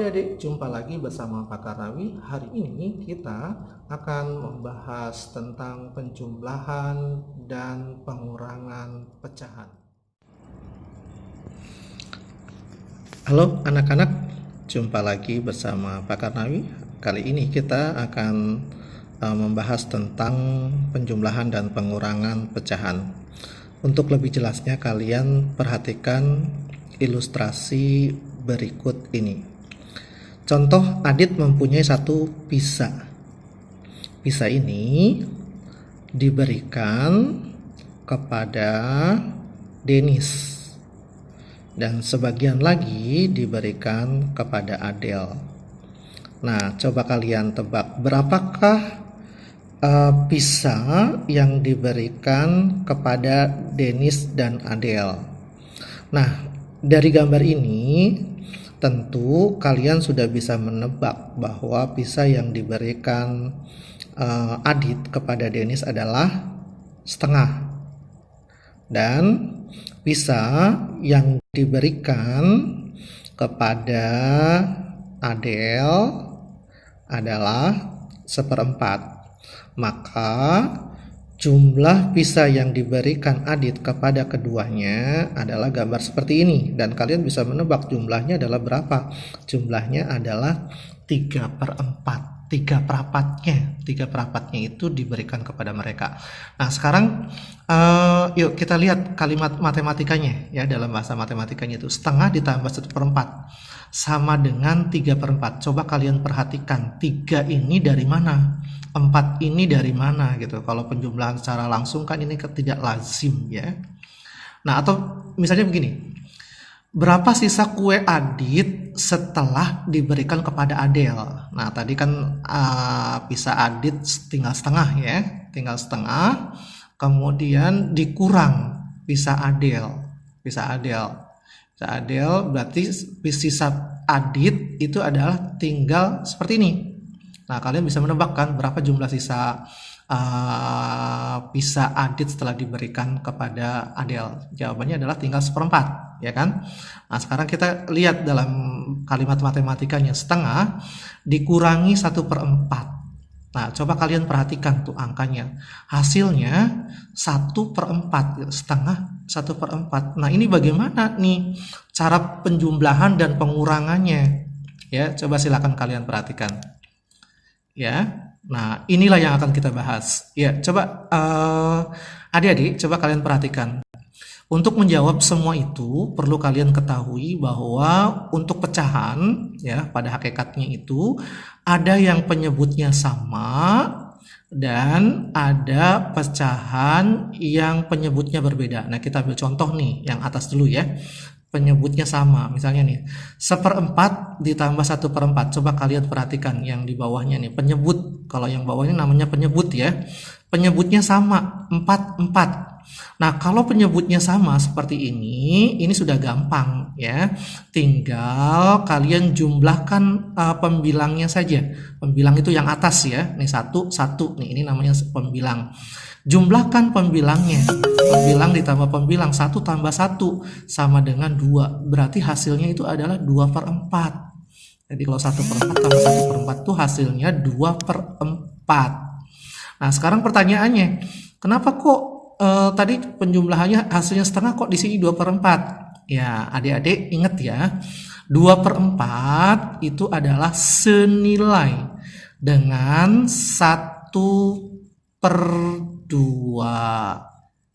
adik-adik, jumpa lagi bersama Pak Karnawi. Hari ini kita akan membahas tentang penjumlahan dan pengurangan pecahan. Halo anak-anak, jumpa lagi bersama Pak Karnawi. Kali ini kita akan membahas tentang penjumlahan dan pengurangan pecahan. Untuk lebih jelasnya kalian perhatikan ilustrasi berikut ini. Contoh, Adit mempunyai satu pisa. Pisa ini diberikan kepada Denis dan sebagian lagi diberikan kepada Adel. Nah, coba kalian tebak berapakah pisa yang diberikan kepada Denis dan Adel. Nah, dari gambar ini tentu kalian sudah bisa menebak bahwa pisa yang diberikan Adit kepada Denis adalah setengah, dan pisa yang diberikan kepada Adel adalah seperempat. Maka jumlah pisa yang diberikan Adit kepada keduanya adalah gambar seperti ini, dan kalian bisa menebak jumlahnya adalah berapa. Jumlahnya adalah 3/4. 3 perapatnya itu diberikan kepada mereka. Nah, sekarang yuk kita lihat kalimat matematikanya ya. Dalam bahasa matematikanya itu setengah ditambah 1/4 sama dengan 3/4. Coba kalian perhatikan 3 ini dari mana, 4 ini dari mana gitu. Kalau penjumlahan secara langsung kan ini tidak lazim ya. Nah, atau misalnya begini, berapa sisa kue Adit setelah diberikan kepada Adel? Nah, tadi kan pisa Adit tinggal setengah ya, tinggal setengah. Kemudian dikurang pisa Adel, pisa Adel berarti sisa Adit itu adalah tinggal seperti ini. Nah, kalian bisa menebak kan berapa jumlah sisa pisa Adit setelah diberikan kepada Adel. Jawabannya adalah tinggal 1/4 ya kan. Nah, sekarang kita lihat dalam kalimat matematikanya, setengah dikurangi 1/4. Nah, coba kalian perhatikan tuh angkanya, hasilnya 1/4, setengah 1/4. Nah, ini bagaimana nih cara penjumlahan dan pengurangannya ya. Coba silakan kalian perhatikan ya. Nah, inilah yang akan kita bahas. Ya, coba adik-adik, coba kalian perhatikan. Untuk menjawab semua itu, perlu kalian ketahui bahwa untuk pecahan, ya, pada hakikatnya itu ada yang penyebutnya sama dan ada pecahan yang penyebutnya berbeda. Nah, kita ambil contoh nih, yang atas dulu ya. Penyebutnya sama, misalnya nih 1/4 ditambah 1/4. Coba kalian perhatikan yang di bawahnya nih, penyebut. Kalau yang bawahnya namanya penyebut ya, penyebutnya sama, 4/4. Nah, kalau penyebutnya sama seperti ini sudah gampang ya, tinggal kalian jumlahkan pembilangnya saja. Pembilang itu yang atas ya, nih 1, 1 nih, ini namanya pembilang. Jumlahkan pembilangnya, pembilang ditambah pembilang, 1 tambah 1 sama dengan 2, berarti hasilnya itu adalah 2/4. Jadi kalau 1/4 tambah 1/4 itu hasilnya 2/4. Nah, sekarang pertanyaannya, kenapa kok tadi penjumlahannya hasilnya setengah, kok di sini 2/4? Ya, adik-adik ingat ya, 2/4 itu adalah senilai dengan 1/2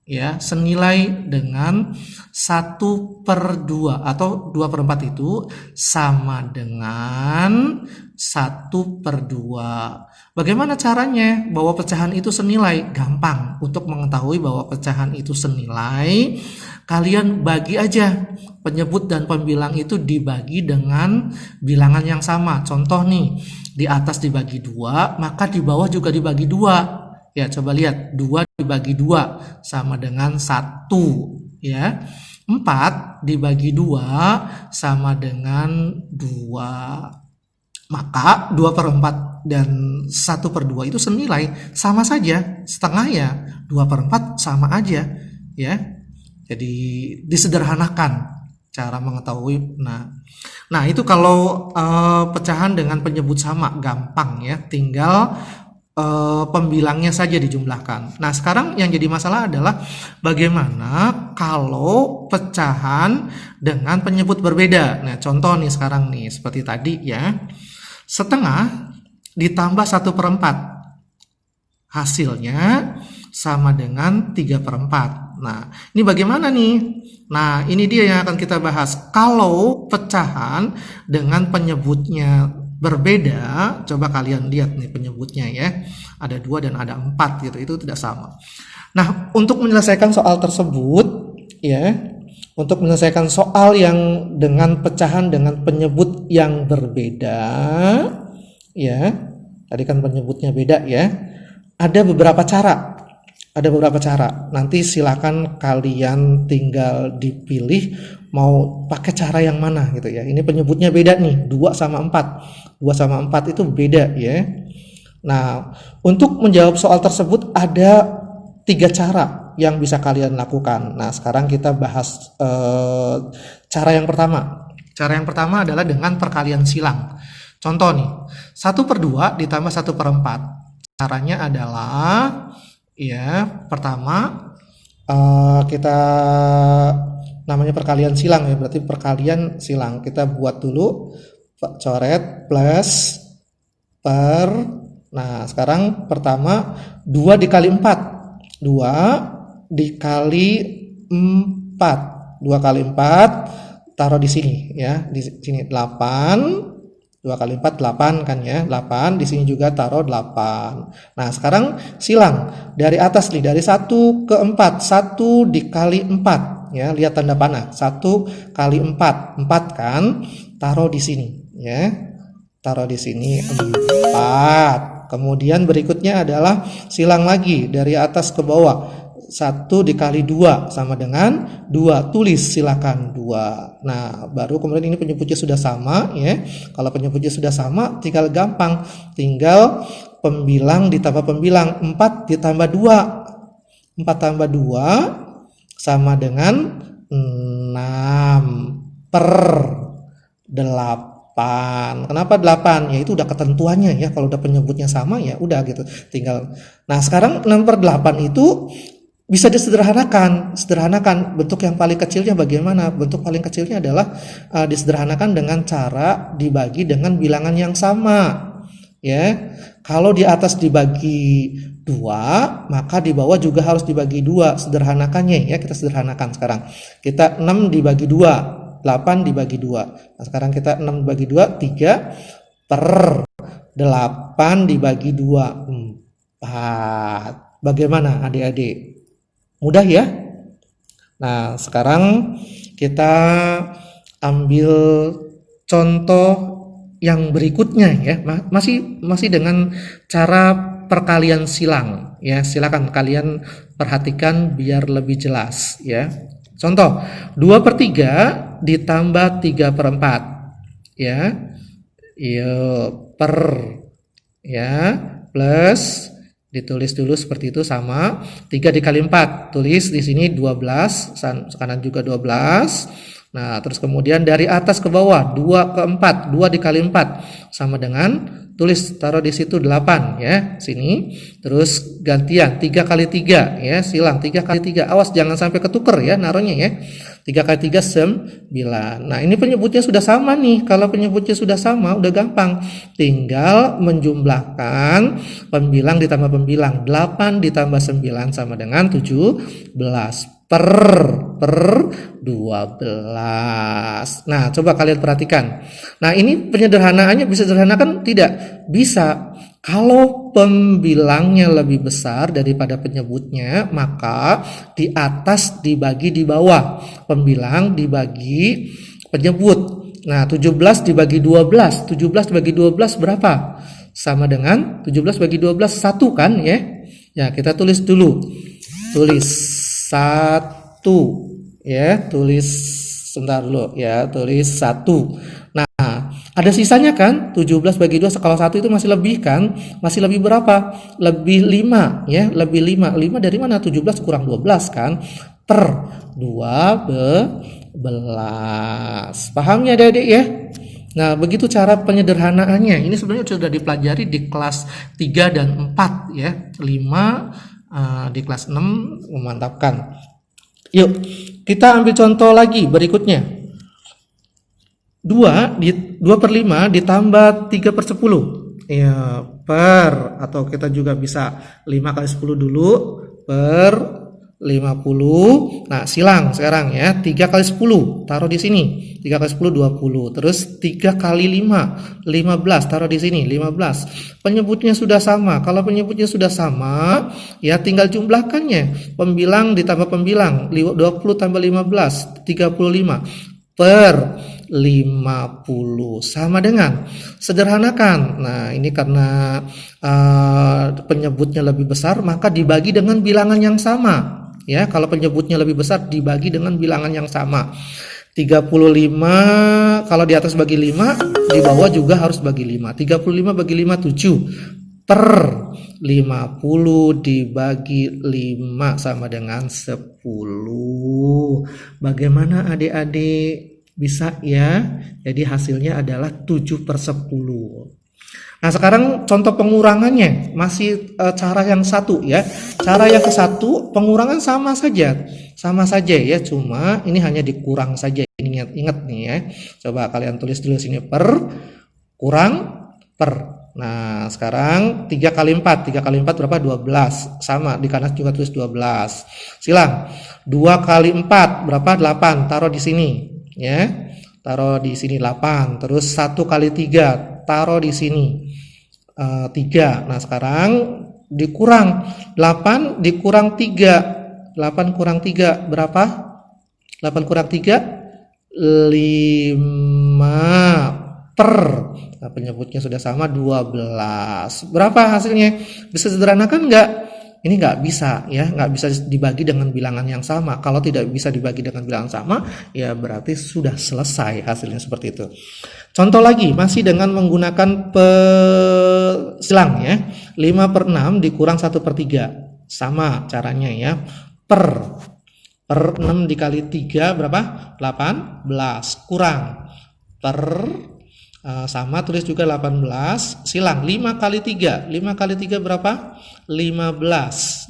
ya, senilai dengan 1/2 atau 2/4 itu sama dengan 1/2. Bagaimana caranya bahwa pecahan itu senilai? Gampang. Untuk mengetahui bahwa pecahan itu senilai, kalian bagi aja penyebut dan pembilang itu dibagi dengan bilangan yang sama. Contoh nih, di atas dibagi 2, maka di bawah juga dibagi 2. Ya, coba lihat, 2 dibagi 2 sama dengan 1 ya. 4 dibagi 2 sama dengan 2. Maka 2/4 dan 1/2 itu senilai, sama saja, setengah ya 2/4 sama aja ya. Jadi disederhanakan cara mengetahui. Nah itu kalau pecahan dengan penyebut sama gampang ya, tinggal pembilangnya saja dijumlahkan. Nah sekarang yang jadi masalah adalah bagaimana kalau pecahan dengan penyebut berbeda. Nah contoh nih sekarang nih seperti tadi ya, setengah ditambah 1/4 hasilnya sama dengan 3/4. Nah ini bagaimana nih? Nah ini dia yang akan kita bahas. Kalau pecahan dengan penyebutnya berbeda, coba kalian lihat nih penyebutnya ya, ada 2 dan ada 4 gitu, itu tidak sama. Nah untuk menyelesaikan soal tersebut ya, untuk menyelesaikan soal yang dengan pecahan dengan penyebut yang berbeda ya, tadi kan penyebutnya beda ya, ada beberapa cara. Nanti silakan kalian tinggal dipilih mau pakai cara yang mana gitu ya. Ini penyebutnya beda nih, 2 sama 4. 2 sama 4 itu beda ya. Nah, untuk menjawab soal tersebut ada 3 cara yang bisa kalian lakukan. Nah, sekarang kita bahas cara yang pertama. Cara yang pertama adalah dengan perkalian silang. Contoh nih, 1/2 ditambah 1/4. Caranya adalah ya, pertama kita namanya perkalian silang ya, berarti perkalian silang. Kita buat dulu, coret plus per. Nah, sekarang pertama 2 dikali 4. 2 dikali 4. 2 kali 4 taruh di sini ya, di sini 8. 2 kali 4 8 kan ya, 8 di sini juga taruh 8. Nah sekarang silang dari atas nih, dari 1 ke 4, 1 dikali 4 ya, lihat tanda panah, 1 kali 4 kan, taruh di sini ya, taruh di sini 4. Kemudian berikutnya adalah silang lagi dari atas ke bawah, 1 dikali 2 sama dengan 2, tulis silakan 2. Nah baru kemudian ini penyebutnya sudah sama ya. Kalau penyebutnya sudah sama tinggal gampang, tinggal pembilang ditambah pembilang, 4 ditambah 2, 4 tambah 2 sama dengan 6/8. Kenapa 8? Ya itu udah ketentuannya ya, kalau udah penyebutnya sama ya udah gitu, tinggal. Nah sekarang 6/8 itu bisa disederhanakan. Bentuk yang paling kecilnya bagaimana? Bentuk paling kecilnya adalah disederhanakan dengan cara dibagi dengan bilangan yang sama ya. Kalau di atas dibagi 2, maka di bawah juga harus dibagi 2. Sederhanakannya ya, kita sederhanakan sekarang. Kita 6 dibagi 2, 8 dibagi 2. Nah, sekarang kita 6 dibagi 2, 3/8 dibagi 2, 4. Bagaimana adik-adik? Mudah ya? Nah, sekarang kita ambil contoh yang berikutnya ya. Masih dengan cara perkalian silang ya. Silakan kalian perhatikan biar lebih jelas ya. Contoh, 2/3 ditambah 3/4 ya. Per ya, plus ditulis dulu seperti itu, sama 3 dikali 4, tulis di sini 12, kanan juga 12. Nah terus kemudian dari atas ke bawah 2 ke 4, 2 dikali 4 sama dengan, tulis taruh di situ 8 ya, sini. Terus gantian 3 kali 3 ya, silang 3 kali 3, awas jangan sampai ketuker ya naruhnya ya. 3 kali 3 9. Nah ini penyebutnya sudah sama nih. Kalau penyebutnya sudah sama udah gampang, tinggal menjumlahkan pembilang ditambah pembilang. 8 ditambah 9 sama dengan 17 per 12. Nah coba kalian perhatikan. Nah ini penyederhanaannya bisa sederhanakan? Tidak bisa. Kalau pembilangnya lebih besar daripada penyebutnya, maka di atas dibagi di bawah, pembilang dibagi penyebut. Nah 17 dibagi 12, 17 dibagi 12 berapa? Sama dengan 17 bagi 12 1 kan ya. Ya kita tulis dulu, tulis 1 ya, tulis sebentar dulu ya, tulis 1. Nah ada sisanya kan, 17 bagi 2 kalau 1 itu masih lebih kan, masih lebih berapa? Lebih 5 ya, lebih 5. 5 dari mana? 17 kurang 12 kan, per 12. Paham ya adik-adik ya? Nah, begitu cara penyederhanaannya. Ini sebenarnya sudah dipelajari di kelas 3 dan 4 ya. 5 di kelas 6 memantapkan. Yuk, kita ambil contoh lagi berikutnya. 2/5 ditambah 3/10. Ya, per, atau kita juga bisa 5 kali 10 dulu, per 50. Nah, silang sekarang ya. 3 kali 10 taruh di sini. 3 kali 10 20. Terus 3 kali 5 15 taruh di sini 15. Penyebutnya sudah sama. Kalau penyebutnya sudah sama, ya tinggal jumlahkannya. Pembilang ditambah pembilang. 20 tambah 15 35 per 50 sama dengan, sederhanakan. Nah, ini karena penyebutnya lebih besar, maka dibagi dengan bilangan yang sama. Ya, kalau penyebutnya lebih besar dibagi dengan bilangan yang sama. 35 kalau di atas bagi 5, di bawah juga harus bagi 5. 35 bagi 5 7 per 50 dibagi 5 sama dengan 10. Bagaimana adik-adik? Bisa ya? Jadi hasilnya adalah 7/10. Nah, sekarang contoh pengurangannya masih cara yang satu ya. Cara yang ke satu pengurangan sama saja ya, cuma ini hanya dikurang saja. Ini ingat nih ya. Coba kalian tulis dulu sini, per kurang per. Nah, sekarang 3 kali 4 berapa? 12. Sama, di kanan juga tulis 12. Silang. 2 kali 4 berapa? 8. Taruh di sini ya. Taruh di sini 8. Terus 1 kali 3 taruh di sini 3. Nah, sekarang dikurang 8 dikurang 3. 8 kurang 3 berapa? 8 kurang 3 5 per. Nah, penyebutnya sudah sama 12. Berapa hasilnya? Bisa sederhanakan enggak? Ini nggak bisa ya, nggak bisa dibagi dengan bilangan yang sama. Kalau tidak bisa dibagi dengan bilangan sama, ya berarti sudah selesai hasilnya seperti itu. Contoh lagi, masih dengan menggunakan silang ya. 5/6 dikurang 1/3. Sama caranya ya. Per 6 dikali 3 berapa? 18. Kurang. Per sama, tulis juga 18. Silang 5 kali 3. 5 kali 3 berapa? 15.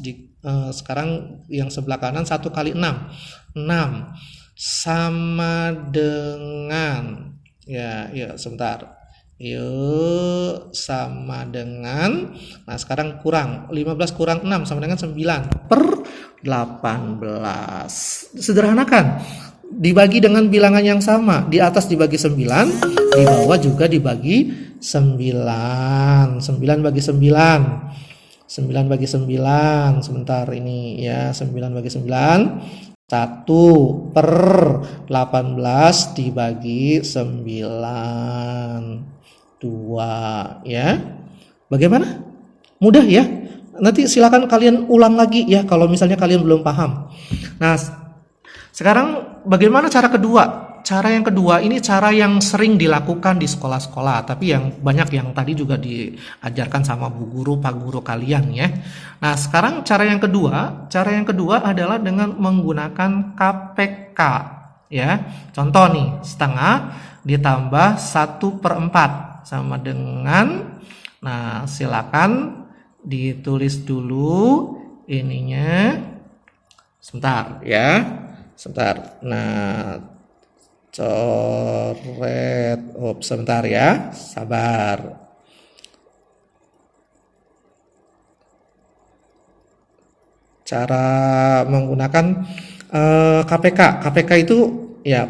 Sekarang yang sebelah kanan 1 kali 6. 6 sama dengan, ya sebentar. Yuk, sama dengan, nah sekarang kurang 15 kurang 6 sama dengan 9 per 18. Sederhanakan, dibagi dengan bilangan yang sama. Di atas dibagi 9, di bawah juga dibagi 9. 9 bagi 9. 9 bagi 9. Sebentar ini ya, 9 bagi 9. 1 per 18 dibagi 9. 2 ya. Bagaimana? Mudah ya? Nanti silakan kalian ulang lagi ya kalau misalnya kalian belum paham. Nah, sekarang bagaimana cara kedua? Cara yang kedua ini cara yang sering dilakukan di sekolah-sekolah, tapi yang banyak yang tadi juga diajarkan sama bu guru, pak guru kalian ya. Nah, sekarang cara yang kedua adalah dengan menggunakan KPK ya. Contoh nih, setengah ditambah 1/4 sama dengan, nah silakan ditulis dulu ininya. Sebentar ya. Sebentar. Nah, coret. Sebentar ya. Sabar. Cara menggunakan KPK. KPK itu ya,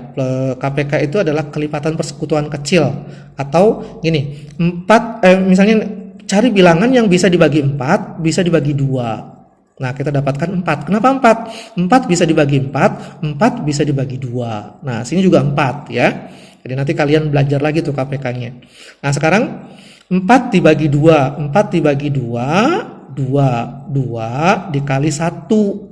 KPK itu adalah kelipatan persekutuan kecil, atau gini, 4 misalnya cari bilangan yang bisa dibagi 4, bisa dibagi 2. Nah, kita dapatkan 4. Kenapa 4? 4 bisa dibagi 4, 4 bisa dibagi 2. Nah, sini juga 4 ya. Jadi nanti kalian belajar lagi tuh KPK-nya. Nah, sekarang 4 dibagi 2. 4 dibagi 2, 2 dikali 1.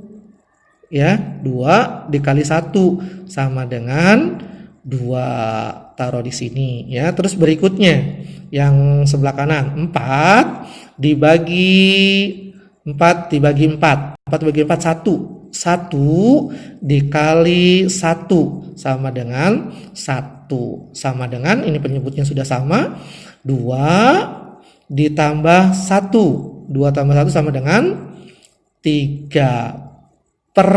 Ya, 2 dikali 1 sama dengan 2. Taruh di sini ya. Terus berikutnya yang sebelah kanan, 4 dibagi 4 dibagi 4. 4 bagi 4 1. 1 dikali 1 sama dengan 1. Sama dengan, ini penyebutnya sudah sama, 2 ditambah 1. 2 tambah 1 sama dengan 3 per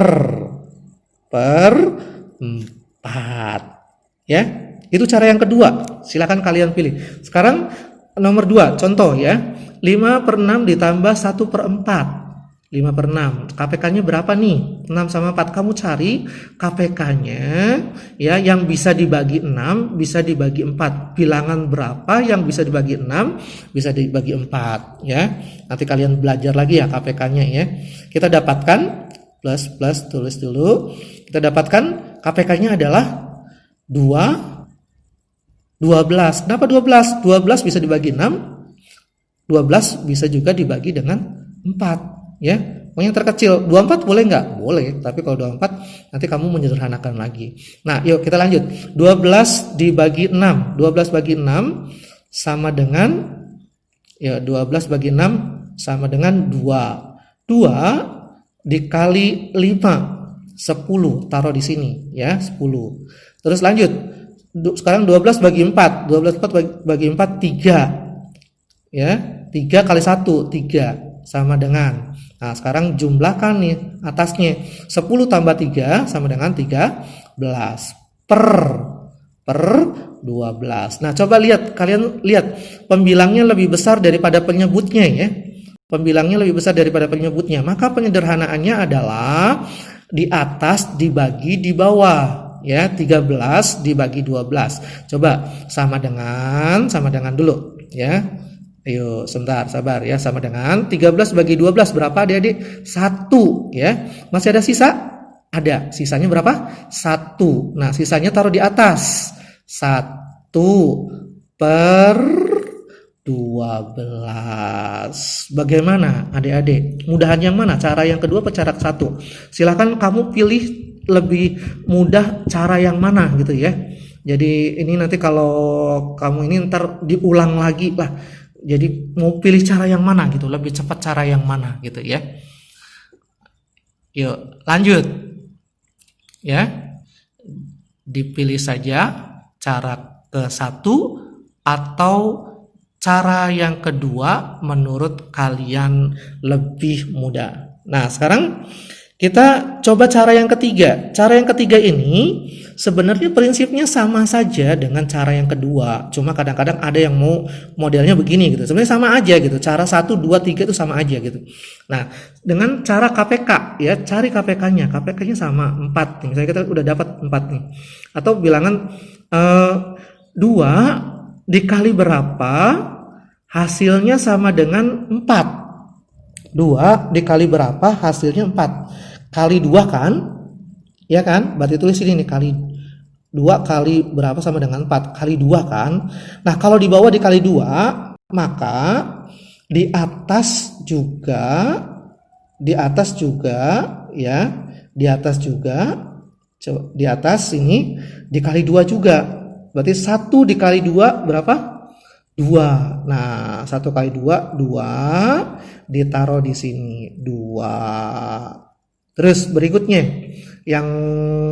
4. Ya, itu cara yang kedua. Silakan kalian pilih. Sekarang nomor 2, contoh ya. 5 per 6 ditambah 1 per 4. 5 per 6. KPK-nya berapa nih? 6 sama 4. Kamu cari KPK-nya ya, yang bisa dibagi 6, bisa dibagi 4. Bilangan berapa yang bisa dibagi 6, bisa dibagi 4 ya. Nanti kalian belajar lagi ya KPK-nya ya. Kita dapatkan plus tulis dulu. Kita dapatkan KPK-nya adalah 12. Kenapa 12? 12 bisa dibagi 6. 12 bisa juga dibagi dengan 4. Ya, pokoknya terkecil. 24 boleh nggak? Boleh, tapi kalau 24 nanti kamu menyederhanakan lagi. Nah, yuk kita lanjut. 12 dibagi 6. 12 bagi 6 sama dengan, ya 12 bagi 6 sama dengan 2. 2 dikali 5. 10, taruh di sini ya, 10. Terus lanjut. Sekarang 12 bagi 4. 12 bagi 4 3. Ya, 3 kali 1 3 sama dengan. Nah, sekarang jumlahkan nih atasnya. 10 tambah 3 sama dengan 13 per 12. Nah, coba lihat, kalian lihat pembilangnya lebih besar daripada penyebutnya ya. Pembilangnya lebih besar daripada penyebutnya. Maka penyederhanaannya adalah di atas dibagi di bawah ya. 13 dibagi 12. Coba sama dengan dulu ya. Ayo sebentar, sabar ya. Sama dengan 13 bagi 12 berapa adik-adik? 1 ya. Masih ada sisa? Ada. Sisanya berapa? 1. Nah, sisanya taruh di atas. 1 per 12. Bagaimana adik-adik? Mudahan yang mana? Cara yang kedua atau cara satu? Silahkan kamu pilih lebih mudah cara yang mana gitu ya. Jadi ini nanti kalau kamu ini ntar diulang lagi lah. Jadi mau pilih cara yang mana gitu, lebih cepat cara yang mana gitu ya. Yuk lanjut ya. Dipilih saja cara ke-1 atau cara yang kedua menurut kalian lebih mudah. Nah, sekarang kita coba cara yang ketiga. Cara yang ketiga ini sebenarnya prinsipnya sama saja dengan cara yang kedua. Cuma kadang-kadang ada yang mau modelnya begini gitu. Sebenarnya sama aja gitu. Cara 1, 2, 3 itu sama aja gitu. Nah, dengan cara KPK ya, cari KPK-nya. KPK-nya sama 4 nih. Misalnya kita udah dapat 4 nih. Atau bilangan 2 dikali berapa hasilnya sama dengan 4. 2 dikali berapa hasilnya 4. Kali 2 kan? Ya kan? Berarti tulis sini nih, kali 2 kali berapa sama dengan 4? Kali 2 kan? Nah, kalau di bawah dikali 2, maka di atas juga ya, di atas juga, coba di atas ini dikali 2 juga. Berarti 1 dikali 2 berapa? 2. Nah, 1 kali 2 ditaruh di sini 2. Terus berikutnya yang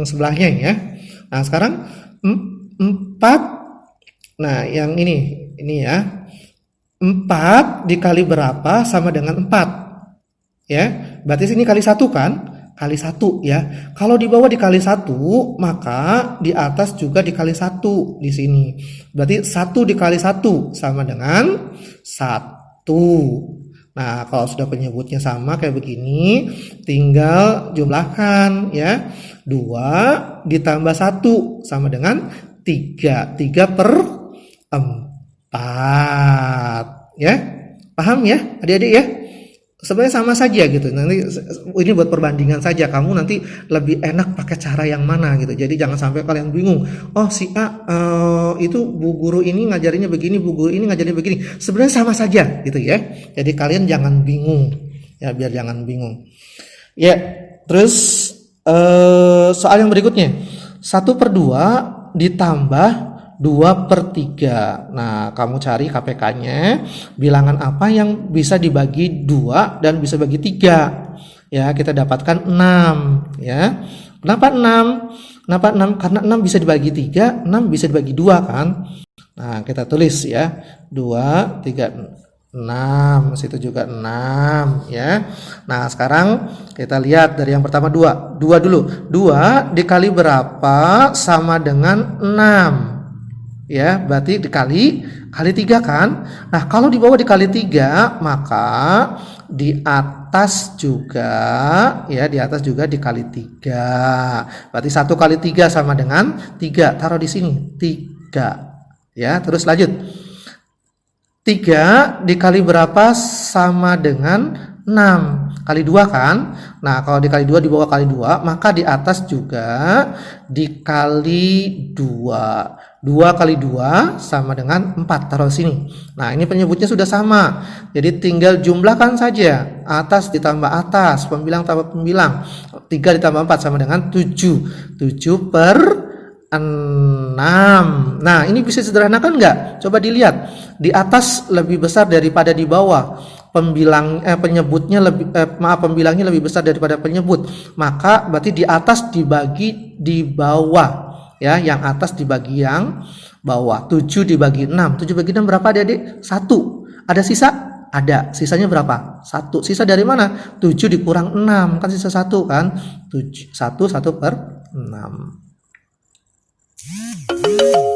sebelahnya ya. Nah, sekarang 4. Nah, yang ini ya. 4 dikali berapa sama dengan 4? Ya, berarti sini kali 1 kan? Kali 1 ya. Kalau di bawah dikali 1, maka di atas juga dikali 1 di sini. Berarti 1 dikali 1 sama dengan 1. Nah, kalau sudah penyebutnya sama kayak begini, tinggal jumlahkan ya. 2 ditambah 1 sama dengan 3. 3 per 4. Ya, paham ya adik-adik ya? Sebenarnya sama saja gitu. Nanti ini buat perbandingan saja. Kamu nanti lebih enak pakai cara yang mana gitu. Jadi jangan sampai kalian bingung. Oh, si A itu bu guru ini ngajarinnya begini, bu guru ini ngajarinnya begini. Sebenarnya sama saja gitu ya. Jadi kalian jangan bingung. Ya, biar jangan bingung. Ya, terus soal yang berikutnya. 1/2 ditambah 2/3. Nah, kamu cari KPK-nya, bilangan apa yang bisa dibagi 2 dan bisa bagi 3. Ya, kita dapatkan 6 ya. Kenapa 6? Kenapa 6? Karena 6 bisa dibagi 3, 6 bisa dibagi 2 kan. Nah, kita tulis ya. 2, 3, 6. Situ juga 6 ya. Nah, sekarang kita lihat dari yang pertama 2. 2 dulu. 2 dikali berapa sama dengan 6? Ya, berarti kali 3 kan. Nah, kalau di bawah dikali 3, maka di atas juga ya, di atas juga dikali 3. Berarti 1 kali 3 sama dengan 3. Taruh di sini 3 ya. Terus lanjut. 3 dikali berapa sama dengan 6? Kali 2 kan. Nah, kalau dikali 2 di bawah kali 2, maka di atas juga dikali 2. 2 kali 2 sama dengan 4. Taruh sini. Nah, ini penyebutnya sudah sama. Jadi tinggal jumlahkan saja. Atas ditambah atas, pembilang tambah pembilang. 3 ditambah 4 sama dengan 7. 7 per 6. Nah, ini bisa sederhanakan nggak? Coba dilihat. Di atas lebih besar daripada di bawah. Penyebutnya pembilangnya lebih besar daripada penyebut. Maka berarti di atas dibagi di bawah. Ya, yang atas dibagi yang bawah. 7 dibagi 6. 7 bagi 6 berapa Adik-adik? 1. Ada sisa? Ada. Sisanya berapa? 1. Sisa dari mana? 7 dikurang 6. Kan sisa 1 kan? 7, 1 per 6.